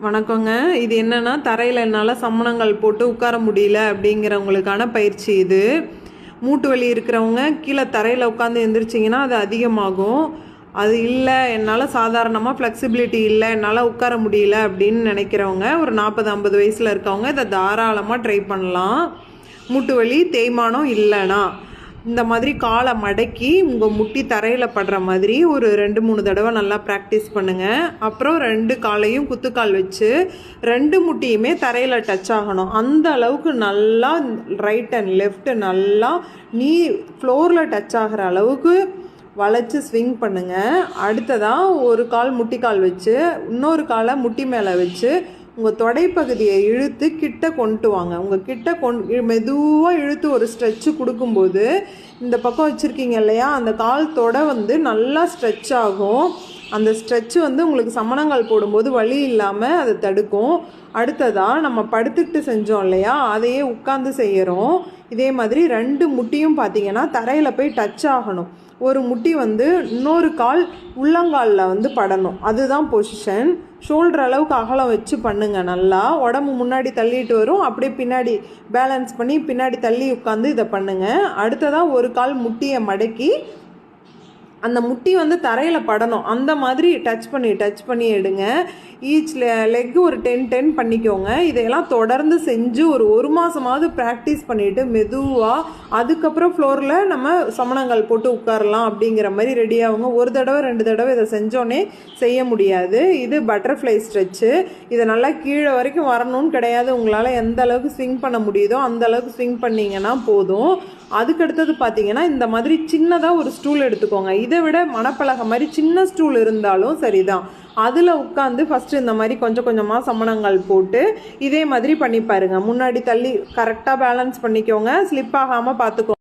வணக்கங்க. இது என்னன்னா தரையில் என்னால் சம்மணங்கள் போட்டு உட்கார முடியல அப்படிங்கிறவங்களுக்கான பயிற்சி இது. மூட்டு வலி இருக்கிறவங்க கீழே தரையில் உட்காந்து எந்திரிச்சிங்கன்னா அது அதிகமாகும். அது இல்லை, என்னால் சாதாரணமாக ஃப்ளெக்சிபிலிட்டி இல்லை, என்னால் உட்கார முடியல அப்படின்னு நினைக்கிறவங்க, ஒரு 40-50 வயசில் இருக்கவங்க இதை தாராளமாக ட்ரை பண்ணலாம். மூட்டு வலி தேய்மானம் இல்லைன்னா இந்த மாதிரி காலை மடக்கி உங்கள் முட்டி தரையில் படுற மாதிரி ஒரு 2-3 தடவை நல்லா ப்ராக்டிஸ் பண்ணுங்கள். அப்புறம் 2 காலையும் குத்துக்கால் வச்சு 2 முட்டியுமே தரையில் டச் ஆகணும். அந்த அளவுக்கு நல்லா ரைட் அண்ட் லெஃப்ட் நல்லா நீ ஃப்ளோரில் டச் ஆகிற அளவுக்கு வளைச்சி ஸ்விங் பண்ணுங்கள். அடுத்ததாக ஒரு கால் முட்டிக்கால் வச்சு இன்னொரு காலை முட்டி மேலே வச்சு உங்கள் தொடைப்பகுதியை இழுத்து கிட்ட கொண்டு வாங்க. உங்கள் கிட்ட மெதுவாக இழுத்து ஒரு ஸ்ட்ரெச்சு கொடுக்கும்போது இந்த பக்கம் வச்சுருக்கீங்க இல்லையா, அந்த கால் தொடை நல்லா ஸ்ட்ரெச் ஆகும். அந்த ஸ்ட்ரெச்சு உங்களுக்கு சமணங்கால் போடும்போது வலி இல்லாமல் அதை தடுக்கும். அடுத்ததாக நம்ம படுத்துக்கிட்டு செஞ்சோம் இல்லையா, அதையே உட்காந்து செய்கிறோம். இதே மாதிரி 2 முட்டியும் பார்த்திங்கன்னா தரையில் போய் டச் ஆகணும். ஒரு முட்டி இன்னொரு கால் உள்ளங்காலில் படணும். அதுதான் பொசிஷன். ஷோல்டர் அளவுக்கு அகலம் வச்சு பண்ணுங்கள். நல்லா உடம்பு முன்னாடி தள்ளிட்டு வரும், அப்படியே பின்னாடி பேலன்ஸ் பண்ணி பின்னாடி தள்ளி உட்காந்து இதை பண்ணுங்கள். அடுத்ததாக ஒரு கால் முட்டியை மடக்கி அந்த முட்டி தரையில் படணும். அந்த மாதிரி டச் பண்ணி எடுங்க. ஈச் லெக் ஒரு 10 பண்ணிக்கோங்க. இதையெல்லாம் தொடர்ந்து செஞ்சு ஒரு மாதமாவது ப்ராக்டிஸ் பண்ணிவிட்டு மெதுவாக அதுக்கப்புறம் ஃப்ளோரில் நம்ம சமணங்கால் போட்டு உட்காரலாம் அப்படிங்கிற மாதிரி ரெடி ஆகுங்க. 1 தடவை 2 தடவை இதை செஞ்சோன்னே செய்ய முடியாது. இது பட்டர்ஃப்ளை ஸ்ட்ரெச்சு. இதை நல்லா கீழே வரைக்கும் வரணும்னு கிடையாது. உங்களால் எந்த அளவுக்கு ஸ்விங் பண்ண முடியுதோ அந்த அளவுக்கு ஸ்விங் பண்ணிங்கன்னா போதும். அதுக்கடுத்தது பார்த்தீங்கன்னா இந்த மாதிரி சின்னதாக ஒரு ஸ்டூல் எடுத்துக்கோங்க. இதை விட மணப்பலகை மாதிரி சின்ன ஸ்டூல் இருந்தாலும் சரிதான். அதில் உட்காந்து ஃபஸ்ட்டு இந்த மாதிரி கொஞ்சம் கொஞ்சமாக சமணங்கால் போட்டு இதே மாதிரி பண்ணி பாருங்கள். முன்னாடி தள்ளி கரெக்டாக பேலன்ஸ் பண்ணிக்கோங்க, ஸ்லிப் ஆகாமல் பார்த்துக்கோங்க.